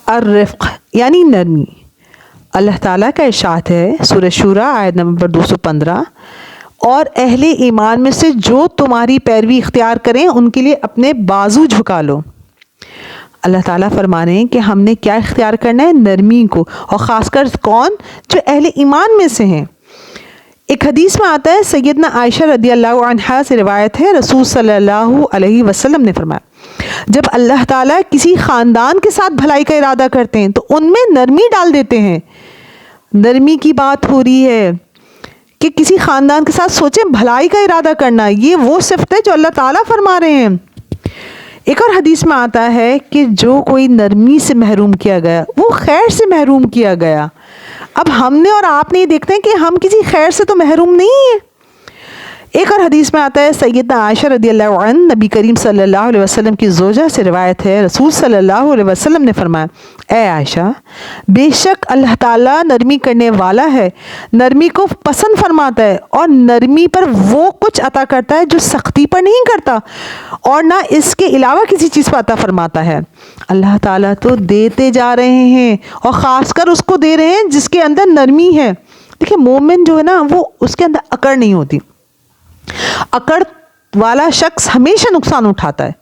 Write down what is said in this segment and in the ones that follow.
الرفق یعنی نرمی. اللہ تعالیٰ کا ارشاد ہے سورہ شورا آیت نمبر 215، اور اہل ایمان میں سے جو تمہاری پیروی اختیار کریں ان کے لیے اپنے بازو جھکا لو. اللہ تعالیٰ فرما رہے ہیں کہ ہم نے کیا اختیار کرنا ہے؟ نرمی کو، اور خاص کر کون؟ جو اہل ایمان میں سے ہیں. ایک حدیث میں آتا ہے، سیدنا عائشہ رضی اللہ عنہا سے روایت ہے، رسول صلی اللہ علیہ وسلم نے فرمایا جب اللہ تعالیٰ کسی خاندان کے ساتھ بھلائی کا ارادہ کرتے ہیں تو ان میں نرمی ڈال دیتے ہیں. نرمی کی بات ہو رہی ہے کہ کسی خاندان کے ساتھ سوچیں بھلائی کا ارادہ کرنا، یہ وہ صفت ہے جو اللہ تعالیٰ فرما رہے ہیں. ایک اور حدیث میں آتا ہے کہ جو کوئی نرمی سے محروم کیا گیا وہ خیر سے محروم کیا گیا. اب ہم نے اور آپ نے یہ دیکھتے ہیں کہ ہم کسی خیر سے تو محروم نہیں ہیں. ایک اور حدیث میں آتا ہے، سیدنا عائشہ رضی اللہ عنہ نبی کریم صلی اللہ علیہ وسلم کی زوجہ سے روایت ہے، رسول صلی اللہ علیہ وسلم نے فرمایا، اے عائشہ، بے شک اللہ تعالیٰ نرمی کرنے والا ہے، نرمی کو پسند فرماتا ہے، اور نرمی پر وہ کچھ عطا کرتا ہے جو سختی پر نہیں کرتا، اور نہ اس کے علاوہ کسی چیز پر عطا فرماتا ہے. اللہ تعالیٰ تو دیتے جا رہے ہیں، اور خاص کر اس کو دے رہے ہیں جس کے اندر نرمی ہے. دیکھیں مومن جو ہے نا، وہ اس کے اندر اکڑ نہیں ہوتی. اکڑ والا شخص ہمیشہ نقصان اٹھاتا ہے،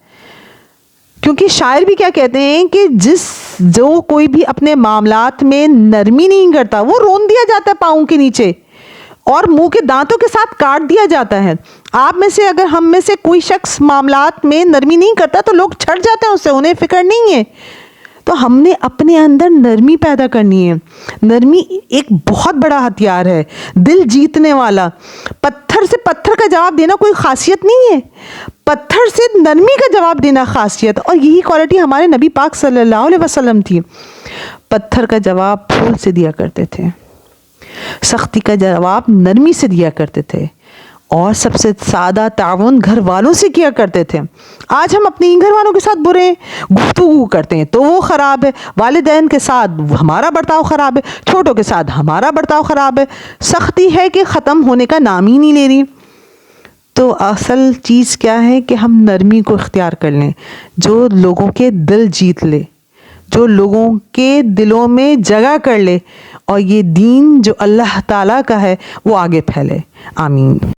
کیونکہ شاعر بھی کیا کہتے ہیں کہ جو کوئی بھی اپنے معاملات میں نرمی نہیں کرتا وہ رون دیا جاتا ہے پاؤں کے نیچے، اور منہ کے دانتوں کے ساتھ کاٹ دیا جاتا ہے. آپ میں سے اگر ہم میں سے کوئی شخص معاملات میں نرمی نہیں کرتا تو لوگ چھٹ جاتے ہیں اس سے، انہیں فکر نہیں ہے. تو ہم نے اپنے اندر نرمی پیدا کرنی ہے. نرمی ایک بہت بڑا ہتھیار ہے، دل جیتنے والا. پتھر سے پتھر کا جواب دینا کوئی خاصیت نہیں ہے، پتھر سے نرمی کا جواب دینا خاصیت. اور یہی کوالٹی ہمارے نبی پاک صلی اللہ علیہ وسلم تھی. پتھر کا جواب پھول سے دیا کرتے تھے، سختی کا جواب نرمی سے دیا کرتے تھے، اور سب سے سادہ تعاون گھر والوں سے کیا کرتے تھے. آج ہم اپنے گھر والوں کے ساتھ برے گفتگو کرتے ہیں تو وہ خراب ہے، والدین کے ساتھ ہمارا برتاؤ خراب ہے، چھوٹوں کے ساتھ ہمارا برتاؤ خراب ہے. سختی ہے کہ ختم ہونے کا نام ہی نہیں لے رہی. تو اصل چیز کیا ہے کہ ہم نرمی کو اختیار کر لیں، جو لوگوں کے دل جیت لے، جو لوگوں کے دلوں میں جگہ کر لے، اور یہ دین جو اللہ تعالیٰ کا ہے وہ آگے پھیلے. آمین.